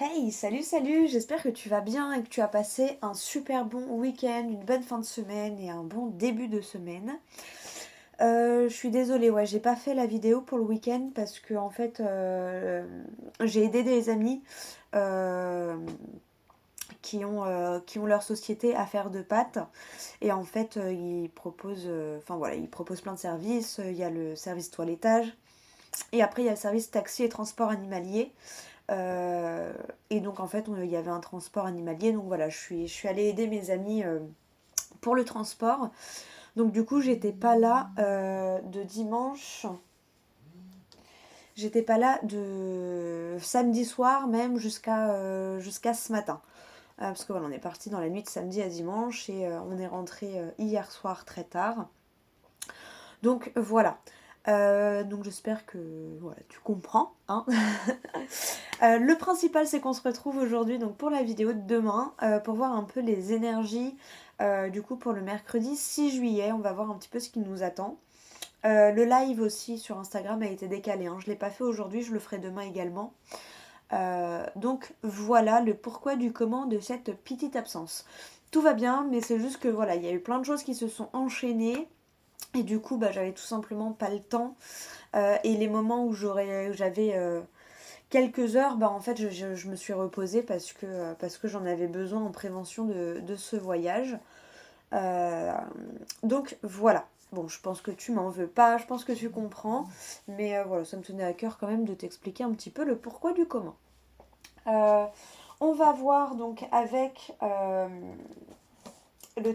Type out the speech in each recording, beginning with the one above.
Hey, salut, salut, j'espère que tu vas bien et que tu as passé un super bon week-end, une bonne fin de semaine et un bon début de semaine. Je suis désolée, ouais, j'ai pas fait la vidéo pour le week-end parce que en fait, j'ai aidé des amis euh, qui ont leur société à faire de pâtes et en fait, ils proposent, enfin voilà, ils proposent plein de services. Il y a le service toilettage et après il y a le service taxi et transport animalier. Euh, et donc en fait, il y avait un transport animalier. Donc voilà, je suis allée aider mes amis pour le transport. Donc du coup, j'étais pas là de dimanche. J'étais pas là de samedi soir même jusqu'à ce matin. Parce que voilà, on est parti dans la nuit de samedi à dimanche et on est rentré hier soir très tard. Donc voilà. Donc j'espère que voilà, tu comprends. Hein. Le principal, c'est qu'on se retrouve aujourd'hui donc pour la vidéo de demain pour voir un peu les énergies du coup pour le mercredi 6 juillet. On va voir un petit peu ce qui nous attend. Le live aussi sur Instagram a été décalé. Hein. Je ne l'ai pas fait aujourd'hui, je le ferai demain également. Donc voilà le pourquoi du comment de cette petite absence. Tout va bien, mais c'est juste que voilà, il y a eu plein de choses qui se sont enchaînées. Et du coup, bah, j'avais tout simplement pas le temps. Et les moments où j'avais quelques heures, bah, en fait, je me suis reposée parce que j'en avais besoin en prévention de ce voyage. Euh, donc voilà. Bon, je pense que tu m'en veux pas, je pense que tu comprends, mais voilà, ça me tenait à cœur quand même de t'expliquer un petit peu le pourquoi du comment. Euh, on va voir donc avec le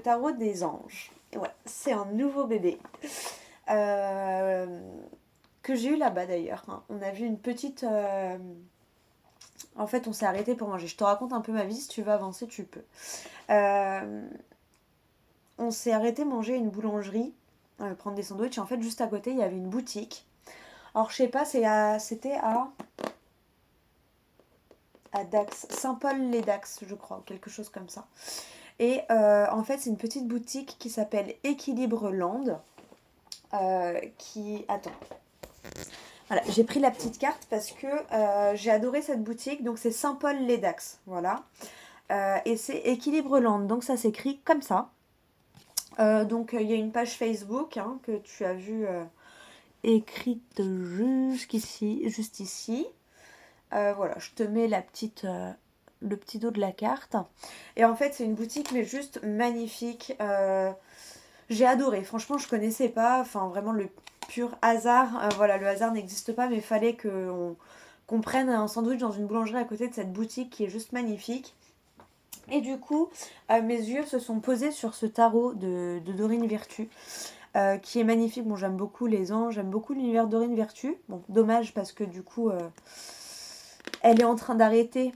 tarot des anges. Et ouais, c'est un nouveau bébé. Euh, que j'ai eu là-bas d'ailleurs. Hein. On a vu une petite. En fait, on s'est arrêté pour manger. Je te raconte un peu ma vie. Si tu veux avancer, tu peux. Euh, on s'est arrêté manger à une boulangerie, prendre des sandwichs. Et en fait, juste à côté, il y avait une boutique. Alors, je sais pas, c'était à Dax, Saint-Paul-les-Dax, je crois, quelque chose comme ça. Et en fait, c'est une petite boutique qui s'appelle Équilibre Land. Attends. Voilà, j'ai pris la petite carte parce que j'ai adoré cette boutique. Donc, c'est Saint-Paul-les-Dax. Voilà. Et c'est Équilibre Land. Donc, ça s'écrit comme ça. Donc il y a une page Facebook hein, que tu as vue écrite jusqu'ici, juste ici. Voilà, je te mets le petit dos de la carte. Et en fait, c'est une boutique mais juste magnifique. J'ai adoré. Franchement, je connaissais pas. Enfin, vraiment le pur hasard. Voilà, le hasard n'existe pas, mais il fallait qu'on prenne un sandwich dans une boulangerie à côté de cette boutique qui est juste magnifique. Et du coup, mes yeux se sont posés sur ce tarot de Dorine Virtue, qui est magnifique. Bon, j'aime beaucoup les anges, j'aime beaucoup l'univers de Dorine Virtue. Bon, dommage parce que du coup, elle est en train d'arrêter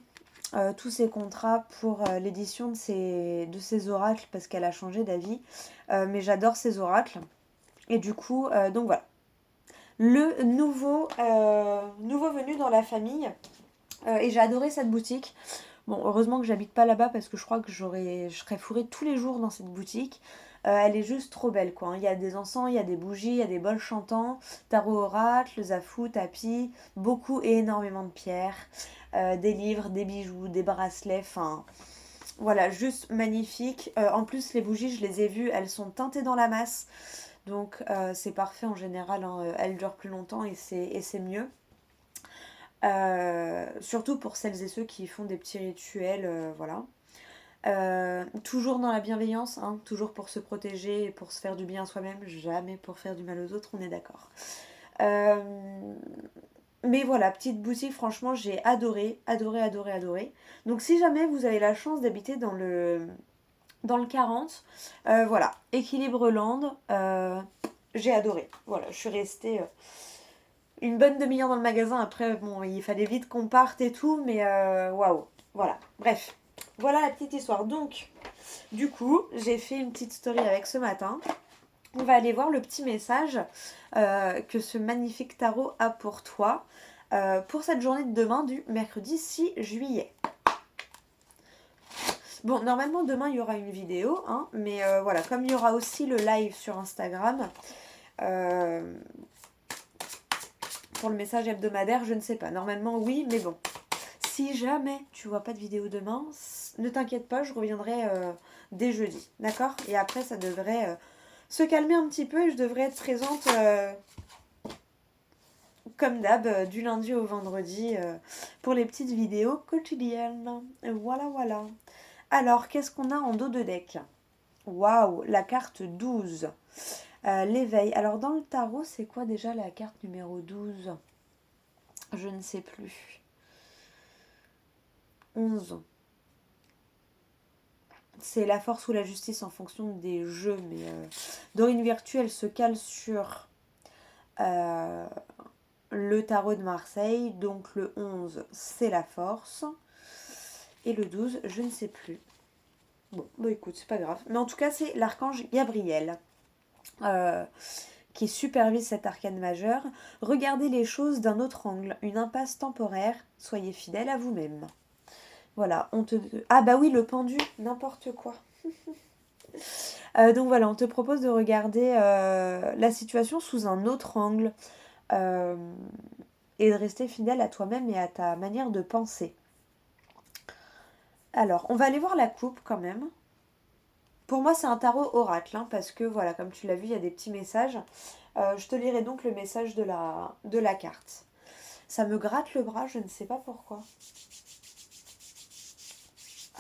tous ses contrats pour l'édition de ses oracles parce qu'elle a changé d'avis. Mais j'adore ses oracles. Et du coup, donc voilà. Le nouveau venu dans la famille. Et j'ai adoré cette boutique. Bon, heureusement que j'habite pas là-bas parce que je crois que je serais fourrée tous les jours dans cette boutique. Elle est juste trop belle quoi. Il y a des encens, il y a des bougies, il y a des bols chantants, tarot oracle, zafou, tapis, beaucoup et énormément de pierres, des livres, des bijoux, des bracelets, enfin voilà, juste magnifique. En plus, les bougies, je les ai vues, elles sont teintées dans la masse, donc c'est parfait en général. Hein, elles durent plus longtemps et c'est mieux. Surtout pour celles et ceux qui font des petits rituels, voilà. Toujours dans la bienveillance, hein, toujours pour se protéger et pour se faire du bien à soi-même, jamais pour faire du mal aux autres, on est d'accord. Euh, mais voilà, petite boutique, franchement, j'ai adoré, adoré, adoré, adoré. Donc si jamais vous avez la chance d'habiter dans le 40, voilà, Équilibre Land, j'ai adoré. Voilà, je suis restée une bonne demi-heure dans le magasin. Après, bon, il fallait vite qu'on parte et tout, mais waouh, voilà. Bref, voilà la petite histoire. Donc, du coup, j'ai fait une petite story avec ce matin. On va aller voir le petit message que ce magnifique tarot a pour toi pour cette journée de demain du mercredi 6 juillet. Bon, normalement demain il y aura une vidéo, hein, mais voilà, comme il y aura aussi le live sur Instagram, euh, pour le message hebdomadaire, je ne sais pas. Normalement oui, mais bon. Si jamais tu vois pas de vidéo demain, ne t'inquiète pas, je reviendrai dès jeudi, d'accord? Et après, ça devrait se calmer un petit peu et je devrais être présente comme d'hab, du lundi au vendredi pour les petites vidéos quotidiennes. Voilà, voilà. Alors, qu'est-ce qu'on a en dos de deck? Waouh, la carte 12. L'éveil. Alors, dans le tarot, c'est quoi déjà la carte numéro 12? Je ne sais plus. 11. C'est la force ou la justice en fonction des jeux, mais Dorine Virtue, se cale sur euh, le tarot de Marseille. Donc le 11, c'est la force. Et le 12, je ne sais plus. Bon, bah écoute, c'est pas grave. Mais en tout cas, c'est l'archange Gabriel euh, qui supervise cet arcane majeur. Regardez les choses d'un autre angle, une impasse temporaire. Soyez fidèle à vous-même. Voilà, on te... Ah bah oui, le pendu, n'importe quoi. Donc voilà, on te propose de regarder la situation sous un autre angle euh, et de rester fidèle à toi-même et à ta manière de penser. Alors, on va aller voir la coupe quand même. Pour moi, c'est un tarot oracle, hein, parce que voilà, comme tu l'as vu, il y a des petits messages. Je te lirai donc le message de la carte. Ça me gratte le bras, je ne sais pas pourquoi.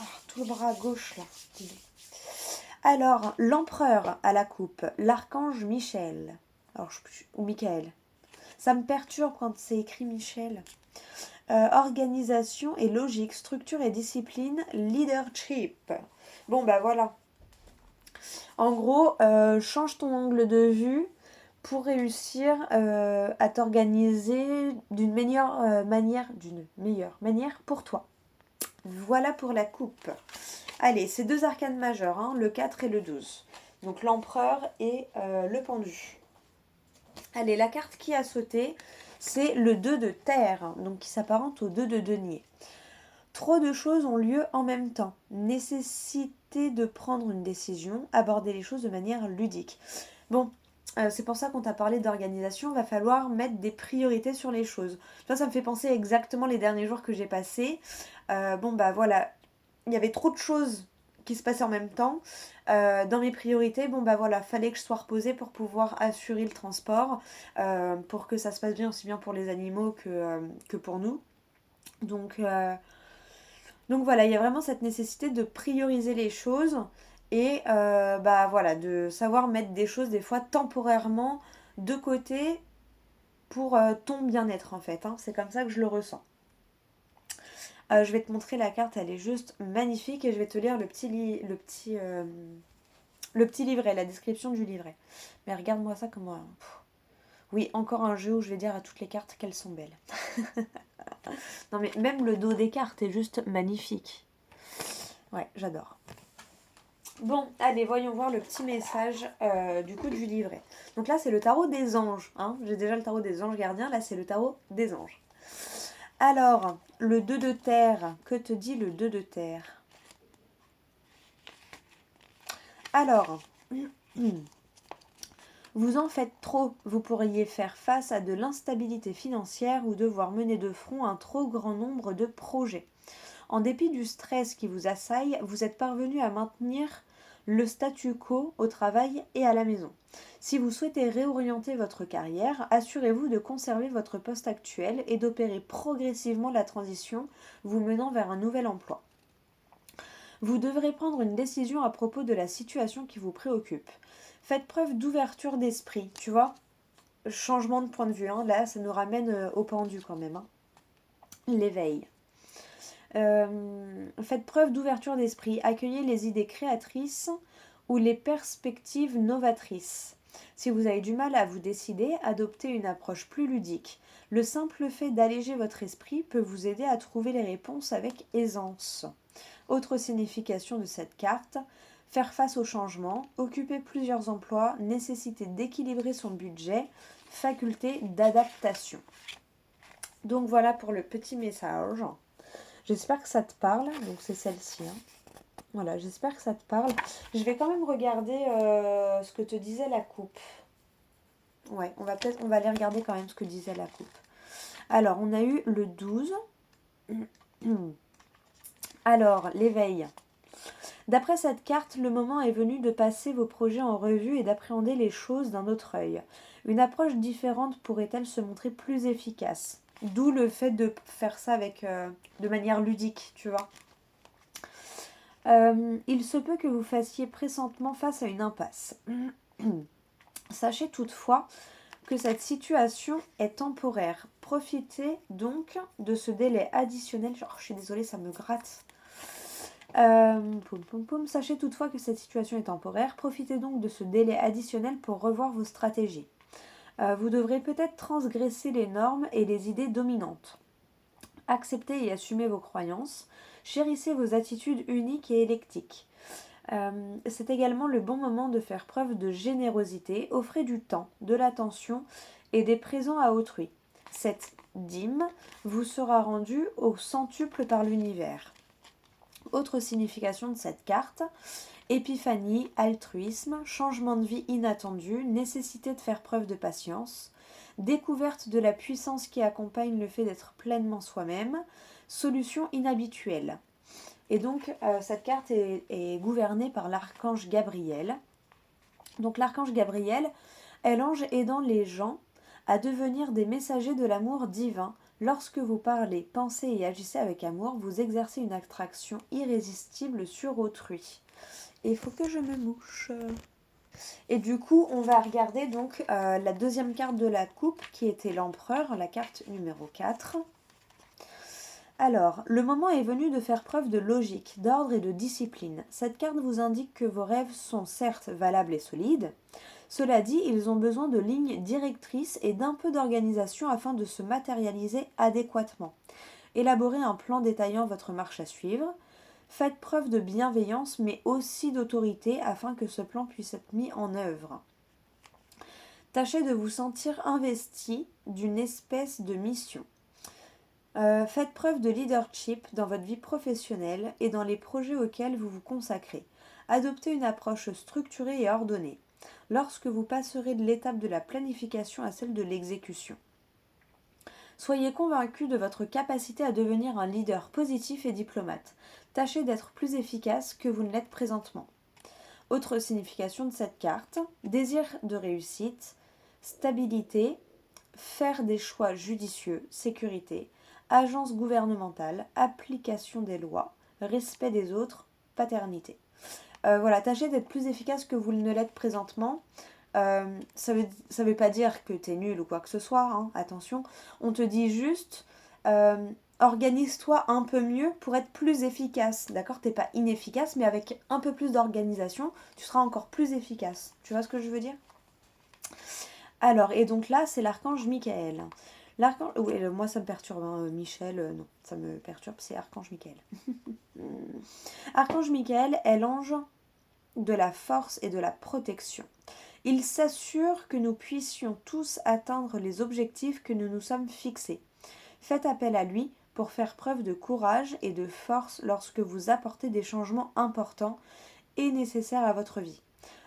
Ah, tout le bras gauche là. Alors, l'empereur à la coupe, l'archange Michel. Alors, ou Michael. Ça me perturbe quand c'est écrit Michel. Organisation et logique, structure et discipline, leadership. Bon, bah voilà. En gros, change ton angle de vue pour réussir à t'organiser d'une meilleure manière pour toi. Voilà pour la coupe. Allez, c'est deux arcanes majeurs, hein, le 4 et le 12. Donc l'empereur et le pendu. Allez, la carte qui a sauté, c'est le 2 de terre, donc qui s'apparente au 2 de denier. Trop de choses ont lieu en même temps. Nécessité de prendre une décision, aborder les choses de manière ludique. Bon, c'est pour ça qu'on t'a parlé d'organisation, va falloir mettre des priorités sur les choses. Ça me fait penser exactement les derniers jours que j'ai passés. Bon, bah voilà, il y avait trop de choses qui se passaient en même temps. Dans mes priorités, bon bah voilà, fallait que je sois reposée pour pouvoir assurer le transport, pour que ça se passe bien aussi bien pour les animaux que pour nous. Donc, donc voilà, il y a vraiment cette nécessité de prioriser les choses et bah voilà, de savoir mettre des choses des fois temporairement de côté pour ton bien-être en fait, hein. C'est comme ça que je le ressens. Je vais te montrer la carte, elle est juste magnifique et je vais te lire le petit livret, la description du livret. Mais regarde-moi ça comme moi. Oui, encore un jeu où je vais dire à toutes les cartes qu'elles sont belles. Non mais même le dos des cartes est juste magnifique. Ouais, j'adore. Bon, allez, voyons voir le petit message du coup du livret. Donc là, c'est le tarot des anges, hein. J'ai déjà le tarot des anges gardiens, là, c'est le tarot des anges. Alors, le 2 de terre, que te dit le 2 de terre? Alors, vous en faites trop, vous pourriez faire face à de l'instabilité financière ou devoir mener de front un trop grand nombre de projets. En dépit du stress qui vous assaille, vous êtes parvenu à maintenir le statu quo au travail et à la maison. Si vous souhaitez réorienter votre carrière, assurez-vous de conserver votre poste actuel et d'opérer progressivement la transition vous menant vers un nouvel emploi. Vous devrez prendre une décision à propos de la situation qui vous préoccupe. Faites preuve d'ouverture d'esprit, tu vois. Changement de point de vue, hein. Là ça nous ramène au pendu quand même, hein. L'éveil. Faites preuve d'ouverture d'esprit, accueillez les idées créatrices ou les perspectives novatrices. Si vous avez du mal à vous décider, adoptez une approche plus ludique. Le simple fait d'alléger votre esprit peut vous aider à trouver les réponses avec aisance. Autre signification de cette carte, faire face au changement, occuper plusieurs emplois, nécessité d'équilibrer son budget, faculté d'adaptation. Donc voilà pour le petit message. J'espère que ça te parle. Donc c'est celle-ci, hein. Voilà, j'espère que ça te parle. Je vais quand même regarder ce que te disait la coupe. Ouais, on va aller regarder quand même ce que disait la coupe. Alors, on a eu le 12. Alors, l'éveil. D'après cette carte, le moment est venu de passer vos projets en revue et d'appréhender les choses d'un autre œil. Une approche différente pourrait-elle se montrer plus efficace? D'où le fait de faire ça avec, de manière ludique, tu vois. Il se peut que vous fassiez présentement face à une impasse. Sachez toutefois que cette situation est temporaire. Profitez donc de ce délai additionnel. Oh, je suis désolée, ça me gratte. Sachez toutefois que cette situation est temporaire. Profitez donc de ce délai additionnel pour revoir vos stratégies. Vous devrez peut-être transgresser les normes et les idées dominantes. Acceptez et assumez vos croyances. Chérissez vos attitudes uniques et électiques. C'est également le bon moment de faire preuve de générosité. Offrez du temps, de l'attention et des présents à autrui. Cette dîme vous sera rendue au centuple par l'univers. Autre signification de cette carte, épiphanie, altruisme, changement de vie inattendu, nécessité de faire preuve de patience, découverte de la puissance qui accompagne le fait d'être pleinement soi-même, solution inhabituelle. Et donc cette carte est gouvernée par l'archange Gabriel. Donc l'archange Gabriel est l'ange aidant les gens à devenir des messagers de l'amour divin. Lorsque vous parlez, pensez et agissez avec amour, vous exercez une attraction irrésistible sur autrui. Et il faut que je me mouche. Et du coup, on va regarder donc la deuxième carte de la coupe qui était l'empereur, la carte numéro 4. Alors, le moment est venu de faire preuve de logique, d'ordre et de discipline. Cette carte vous indique que vos rêves sont certes valables et solides. Cela dit, ils ont besoin de lignes directrices et d'un peu d'organisation afin de se matérialiser adéquatement. Élaborez un plan détaillant votre marche à suivre. Faites preuve de bienveillance mais aussi d'autorité afin que ce plan puisse être mis en œuvre. Tâchez de vous sentir investi d'une espèce de mission. Faites preuve de leadership dans votre vie professionnelle et dans les projets auxquels vous vous consacrez. Adoptez une approche structurée et ordonnée lorsque vous passerez de l'étape de la planification à celle de l'exécution. Soyez convaincu de votre capacité à devenir un leader positif et diplomate. Tâchez d'être plus efficace que vous ne l'êtes présentement. Autre signification de cette carte, désir de réussite, stabilité, faire des choix judicieux, sécurité, agence gouvernementale, application des lois, respect des autres, paternité. Voilà, tâchez d'être plus efficace que vous ne l'êtes présentement. Ça veut pas dire que t'es nul ou quoi que ce soit, hein, attention. On te dit juste, organise-toi un peu mieux pour être plus efficace, d'accord? T'es pas inefficace, mais avec un peu plus d'organisation, tu seras encore plus efficace. Tu vois ce que je veux dire? Alors, et donc là, c'est l'archange Michael. L'archange, oui, moi ça me perturbe, hein, Michel, non, ça me perturbe, c'est archange Michael. Archange Michael est l'ange de la force et de la protection. Il s'assure que nous puissions tous atteindre les objectifs que nous nous sommes fixés. Faites appel à lui pour faire preuve de courage et de force lorsque vous apportez des changements importants et nécessaires à votre vie.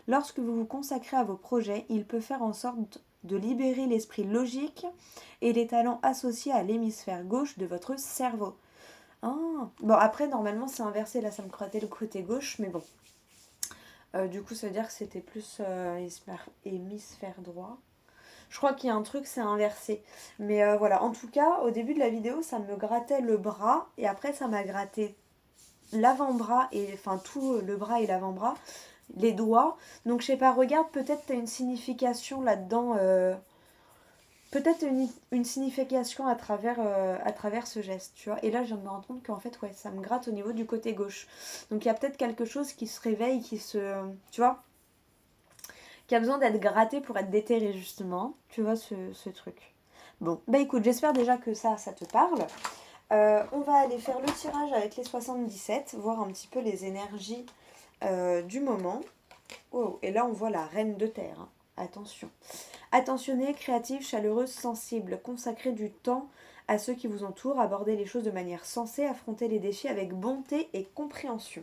Lorsque vous vous consacrez à vos projets, il peut faire en sorte de libérer l'esprit logique et les talents associés à l'hémisphère gauche de votre cerveau. Ah. Bon, après, normalement, c'est inversé. Là, ça me crottait le côté gauche, mais bon. Du coup, ça veut dire que c'était plus hémisphère droit. Je crois qu'il y a un truc, c'est inversé. Mais voilà, en tout cas, au début de la vidéo, ça me grattait le bras. Et après, ça m'a gratté l'avant-bras, et enfin tout le bras et l'avant-bras, les doigts. Donc, je sais pas, regarde, peut-être tu as une signification là-dedans. Peut-être une signification à travers ce geste, tu vois. Et là, je viens de me rendre compte qu'en fait, ouais, ça me gratte au niveau du côté gauche. Donc, il y a peut-être quelque chose qui se réveille, tu vois, qui a besoin d'être gratté pour être déterré, justement. Tu vois, ce truc. Bon, bah écoute, j'espère déjà que ça te parle. On va aller faire le tirage avec les 77, voir un petit peu les énergies du moment. Oh, et là, on voit la reine de terre, hein. Attention. Attentionnée, créative, chaleureuse, sensible. Consacrez du temps à ceux qui vous entourent. Abordez les choses de manière sensée. Affrontez les défis avec bonté et compréhension.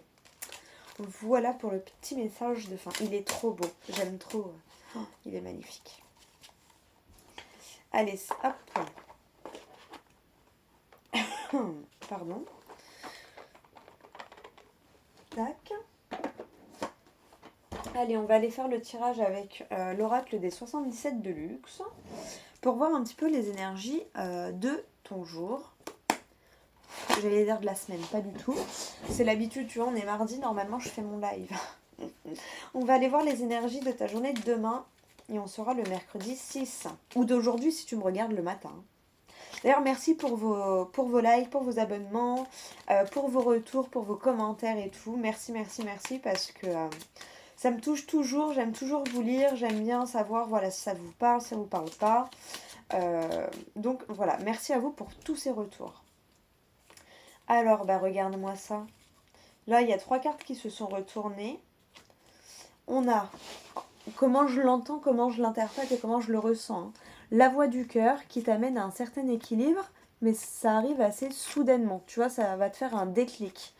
Voilà pour le petit message de fin. Il est trop beau. J'aime trop. Oh, il est magnifique. Allez, hop. Pardon. Tac. Allez, on va aller faire le tirage avec l'oracle des 77 de luxe pour voir un petit peu les énergies de ton jour. J'allais dire de la semaine, pas du tout. C'est l'habitude, tu vois, on est mardi, normalement je fais mon live. On va aller voir les énergies de ta journée de demain et on sera le mercredi 6. Ou d'aujourd'hui si tu me regardes le matin. D'ailleurs, merci pour vos likes, pour vos abonnements, pour vos retours, pour vos commentaires et tout. Merci, merci, merci parce que ça me touche toujours. J'aime toujours vous lire. J'aime bien savoir voilà, si ça vous parle, si ça vous parle pas. Donc voilà, merci à vous pour tous ces retours. Alors, bah regarde-moi ça. Là, il y a 3 cartes qui se sont retournées. On a comment je l'entends, comment je l'interprète et comment je le ressens. Hein. La voix du cœur qui t'amène à un certain équilibre, mais ça arrive assez soudainement. Tu vois, ça va te faire un déclic.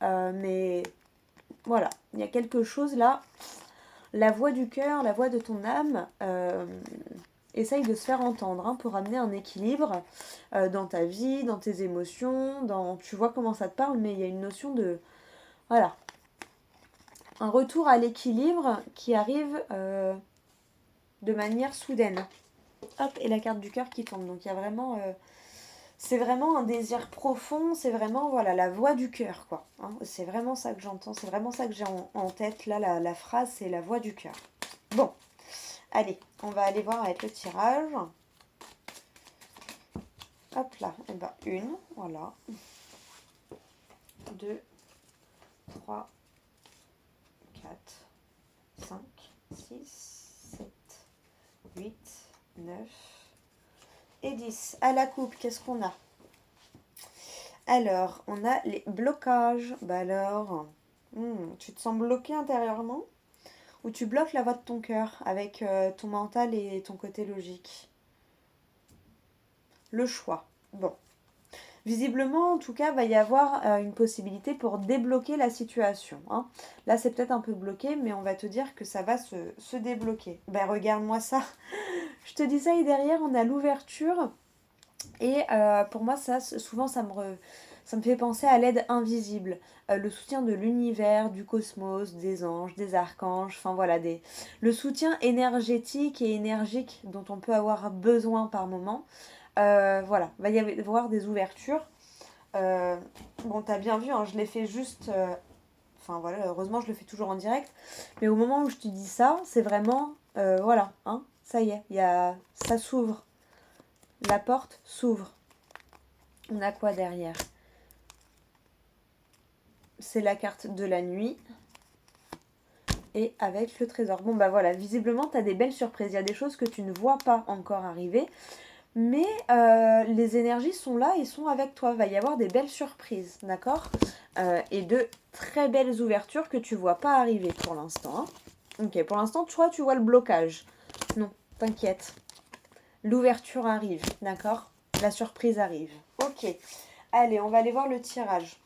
Mais voilà, il y a quelque chose là. La voix du cœur, la voix de ton âme, essaye de se faire entendre hein, pour amener un équilibre dans ta vie, dans tes émotions, tu vois comment ça te parle, mais il y a une notion de... Voilà. Un retour à l'équilibre qui arrive de manière soudaine. Hop, et la carte du cœur qui tombe. Donc il y a vraiment... c'est vraiment un désir profond, c'est vraiment voilà la voix du cœur, quoi. Hein, c'est vraiment ça que j'entends, c'est vraiment ça que j'ai en tête. Là, la phrase, c'est la voix du cœur. Bon, allez, on va aller voir avec le tirage. Hop là, et ben une, voilà. 2, 3, 4, 5, 6, 7, 8, 9 et 10. À la coupe, qu'est-ce qu'on a? Alors, on a les blocages. Bah alors, tu te sens bloqué intérieurement ou tu bloques la voix de ton cœur avec ton mental et ton côté logique? Le choix. Bon. Visiblement, en tout cas, va y avoir une possibilité pour débloquer la situation. Hein. Là, c'est peut-être un peu bloqué, mais on va te dire que ça va se débloquer. Ben, regarde-moi ça. Je te dis ça et derrière, on a l'ouverture. Et pour moi, ça, souvent, ça me fait penser à l'aide invisible. Le soutien de l'univers, du cosmos, des anges, des archanges. Enfin, voilà, le soutien énergétique et énergique dont on peut avoir besoin par moment. Voilà, il va y avoir des ouvertures. Bon, t'as bien vu, hein, je l'ai fait juste... Enfin voilà, heureusement je le fais toujours en direct. Mais au moment où je te dis ça, c'est vraiment... voilà, hein, ça y est, ça s'ouvre. La porte s'ouvre. On a quoi derrière? C'est la carte de la nuit. Et avec le trésor. Bon bah voilà, visiblement t'as des belles surprises. Il y a des choses que tu ne vois pas encore arriver. Mais les énergies sont là et sont avec toi. Il va y avoir des belles surprises, d'accord? Et de très belles ouvertures que tu vois pas arriver pour l'instant. Hein. Ok, pour l'instant, toi, tu vois le blocage. Non, t'inquiète. L'ouverture arrive, d'accord? La surprise arrive. Ok, allez, on va aller voir le tirage.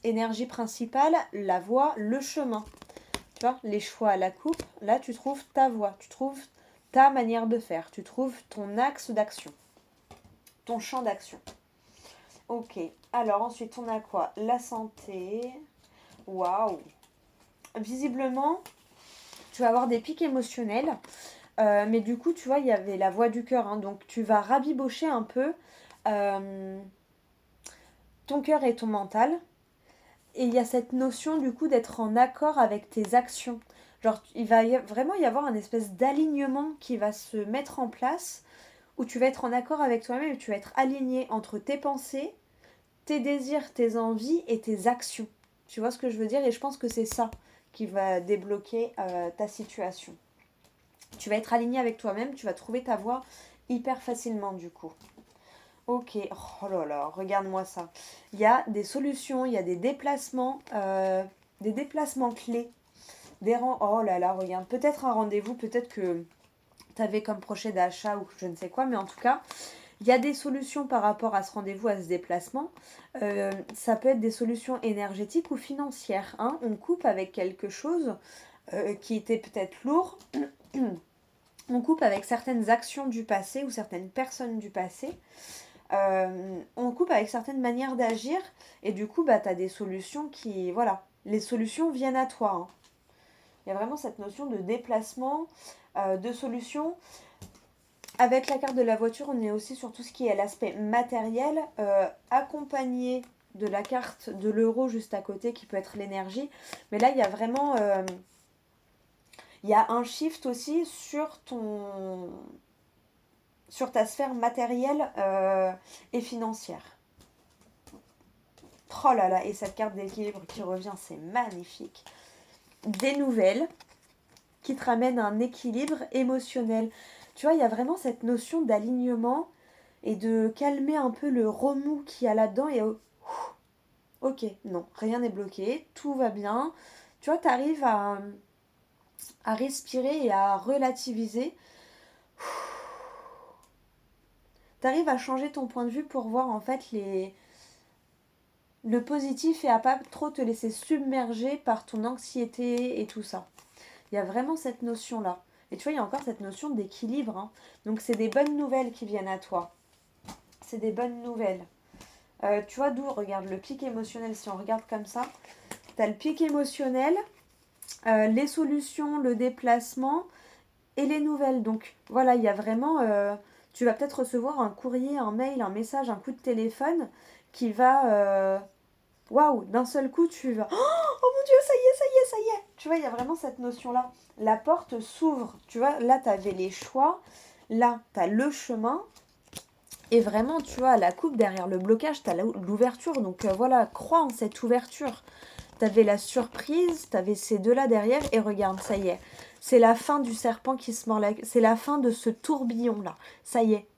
Énergie principale, la voie, le chemin. Tu vois, les choix à la coupe. Là, tu trouves ta voie, tu trouves ta manière de faire, tu trouves ton axe d'action. Ton champ d'action. Ok, alors ensuite on a quoi? La santé. Waouh. Visiblement, tu vas avoir des pics émotionnels. Mais du coup, tu vois, il y avait la voix du cœur. Hein, donc tu vas rabibocher un peu ton cœur et ton mental. Et il y a cette notion du coup d'être en accord avec tes actions. Genre, il va vraiment y avoir un espèce d'alignement qui va se mettre en place où tu vas être en accord avec toi-même et tu vas être aligné entre tes pensées, tes désirs, tes envies et tes actions. Tu vois ce que je veux dire? Et je pense que c'est ça qui va débloquer ta situation. Tu vas être aligné avec toi-même, tu vas trouver ta voie hyper facilement du coup. Ok, oh là là, regarde-moi ça. Il y a des solutions, il y a des déplacements clés. Oh là là, regarde, peut-être un rendez-vous, peut-être que tu avais comme projet d'achat ou je ne sais quoi, mais en tout cas, il y a des solutions par rapport à ce rendez-vous, à ce déplacement. Ça peut être des solutions énergétiques ou financières. Hein. On coupe avec quelque chose qui était peut-être lourd. On coupe avec certaines actions du passé ou certaines personnes du passé. On coupe avec certaines manières d'agir. Et du coup, bah, tu as des solutions qui... Voilà. les solutions viennent à toi. Hein. Il y a vraiment cette notion de déplacement, de solution. Avec la carte de la voiture, on est aussi sur tout ce qui est l'aspect matériel, accompagné de la carte de l'euro juste à côté qui peut être l'énergie. Mais là, il y a vraiment... il y a un shift aussi sur ta sphère matérielle et financière. Oh là là, et cette carte d'équilibre qui revient, c'est magnifique. Des nouvelles qui te ramènent un équilibre émotionnel. Tu vois, il y a vraiment cette notion d'alignement et de calmer un peu le remous qu'il y a là-dedans. Et ok, non, rien n'est bloqué, tout va bien. Tu vois, tu arrives à respirer et à relativiser. Tu arrives à changer ton point de vue pour voir en fait le positif et à pas trop te laisser submerger par ton anxiété et tout ça. Il y a vraiment cette notion-là. Et tu vois, il y a encore cette notion d'équilibre. Hein. Donc, c'est des bonnes nouvelles qui viennent à toi. C'est des bonnes nouvelles. Tu vois, d'où, regarde, le pic émotionnel, si on regarde comme ça, tu as le pic émotionnel, les solutions, le déplacement et les nouvelles. Donc, voilà, il y a vraiment... tu vas peut-être recevoir un courrier, un mail, un message, un coup de téléphone qui va... Waouh, d'un seul coup, tu vas... Oh mon Dieu, ça y est, ça y est, ça y est. Tu vois, il y a vraiment cette notion-là. La porte s'ouvre. Tu vois, là, tu avais les choix. Là, tu as le chemin. Et vraiment, tu vois, la coupe derrière le blocage, tu as l'ouverture. Donc voilà, crois en cette ouverture. Tu avais la surprise, tu avais ces deux-là derrière. Et regarde, ça y est. C'est la fin du serpent qui se mord la... C'est la fin de ce tourbillon-là. Ça y est.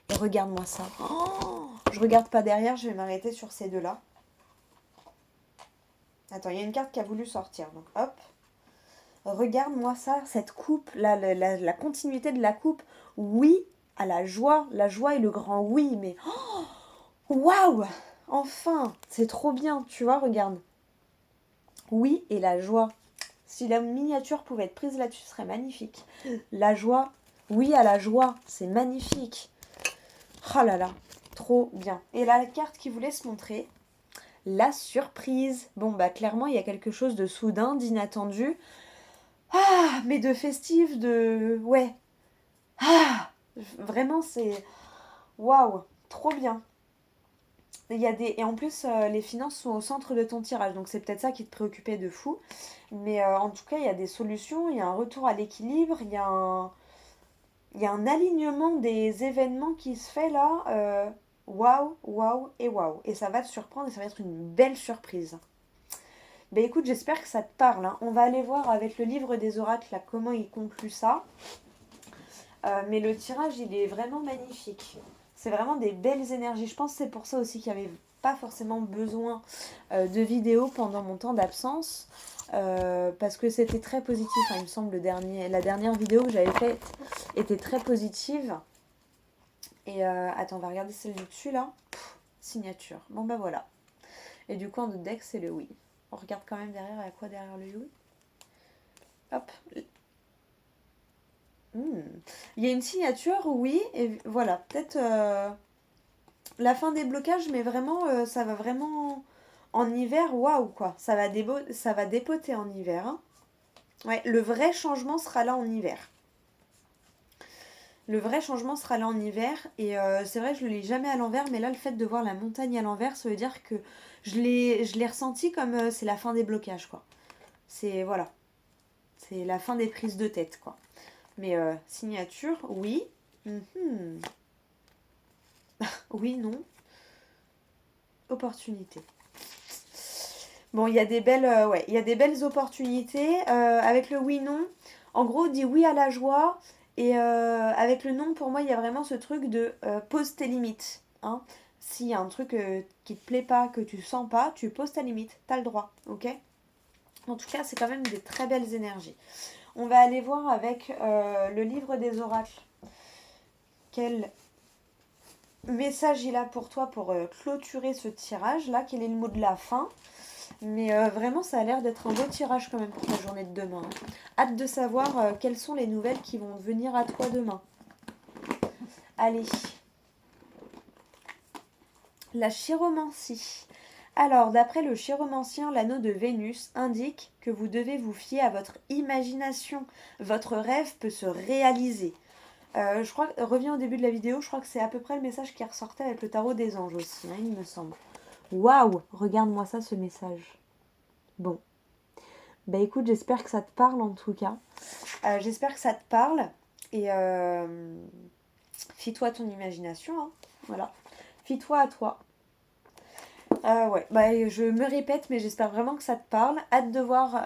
Et regarde-moi ça. Oh, je regarde pas derrière, je vais m'arrêter sur ces deux-là. Attends, il y a une carte qui a voulu sortir. Donc hop. Regarde-moi ça, cette coupe, la continuité de la coupe. Oui à la joie et le grand oui. Mais waouh, enfin, c'est trop bien, tu vois, regarde. Oui et la joie. Si la miniature pouvait être prise là-dessus, ce serait magnifique. La joie, oui à la joie, c'est magnifique. Oh là là, trop bien. Et là, la carte qui voulait se montrer, la surprise. Bon, bah clairement, il y a quelque chose de soudain, d'inattendu. Ah, mais de festif, de... Ouais. Ah, vraiment, c'est... Waouh, trop bien. Il y a des... Et en plus, les finances sont au centre de ton tirage, donc c'est peut-être ça qui te préoccupait de fou. Mais en tout cas, il y a des solutions, il y a un retour à l'équilibre, il y a un alignement des événements qui se fait là. Waouh, waouh et waouh. Et ça va te surprendre et ça va être une belle surprise. Ben écoute, j'espère que ça te parle. Hein. On va aller voir avec le livre des oracles là, comment il conclut ça. Mais le tirage, il est vraiment magnifique. C'est vraiment des belles énergies. Je pense que c'est pour ça aussi qu'il n'y avait pas forcément besoin de vidéos pendant mon temps d'absence. Parce que c'était très positif. Hein. Il me semble la dernière vidéo que j'avais faite était très positive. Et attends, on va regarder celle du dessus là. Signature. Bon ben voilà. Et du coup, en notre deck, c'est le oui. On regarde quand même derrière. Il y a quoi derrière le oui? Hop. Il y a une signature, oui, et voilà, peut-être la fin des blocages, mais vraiment, ça va vraiment en hiver, waouh quoi, ça va dépoter en hiver. Hein. Ouais, le vrai changement sera là en hiver. Le vrai changement sera là en hiver, et c'est vrai, je ne le lis jamais à l'envers, mais là, le fait de voir la montagne à l'envers, ça veut dire que je l'ai ressenti comme c'est la fin des blocages, quoi. C'est, voilà, c'est la fin des prises de tête, quoi. Mais signature, oui. Mhm. Oui, non. Opportunité. Bon, il y a des belles, ouais, il y a des belles opportunités. Avec le oui, non, en gros, dis oui à la joie. Et avec le non, pour moi, il y a vraiment ce truc de pose tes limites. Hein. S'il y a un truc qui te plaît pas, que tu sens pas, tu poses ta limite. T'as le droit, ok? En tout cas, c'est quand même des très belles énergies. On va aller voir avec le livre des oracles. Quel message il a pour toi pour clôturer ce tirage là? Quel est le mot de la fin? Mais vraiment, ça a l'air d'être un beau tirage quand même pour ta journée de demain. Hâte de savoir quelles sont les nouvelles qui vont venir à toi demain. Allez. La chiromancie. Alors, d'après le chiromancien, l'anneau de Vénus indique que vous devez vous fier à votre imagination. Votre rêve peut se réaliser. Je crois, reviens au début de la vidéo, je crois que c'est à peu près le message qui ressortait avec le tarot des anges aussi, hein, il me semble. Waouh, regarde-moi ça, ce message. Bon. Bah écoute, j'espère que ça te parle en tout cas. J'espère que ça te parle. Et fie-toi à ton imagination, hein. Voilà. Fie-toi à toi. Ouais, bah, je me répète, mais j'espère vraiment que ça te parle. Hâte de voir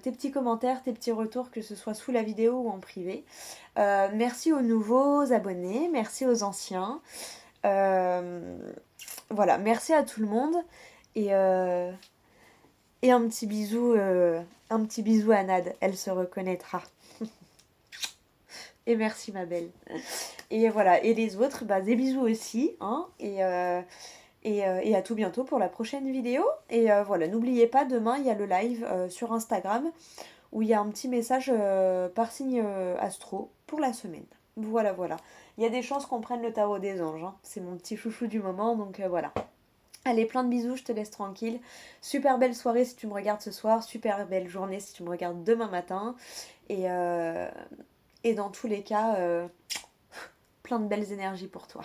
tes petits commentaires, tes petits retours, que ce soit sous la vidéo ou en privé. Merci aux nouveaux abonnés, merci aux anciens. Voilà, merci à tout le monde. Et, euh, et un petit bisou à Nad, elle se reconnaîtra. Et merci ma belle. Et voilà, et les autres, bah, des bisous aussi. Hein, et à tout bientôt pour la prochaine vidéo. Et voilà, n'oubliez pas, demain, il y a le live sur Instagram où il y a un petit message par signe astro pour la semaine. Voilà, voilà. Il y a des chances qu'on prenne le tarot des anges. Hein. C'est mon petit chouchou du moment, donc voilà. Allez, plein de bisous, je te laisse tranquille. Super belle soirée si tu me regardes ce soir. Super belle journée si tu me regardes demain matin. Et, euh, et dans tous les cas, plein de belles énergies pour toi.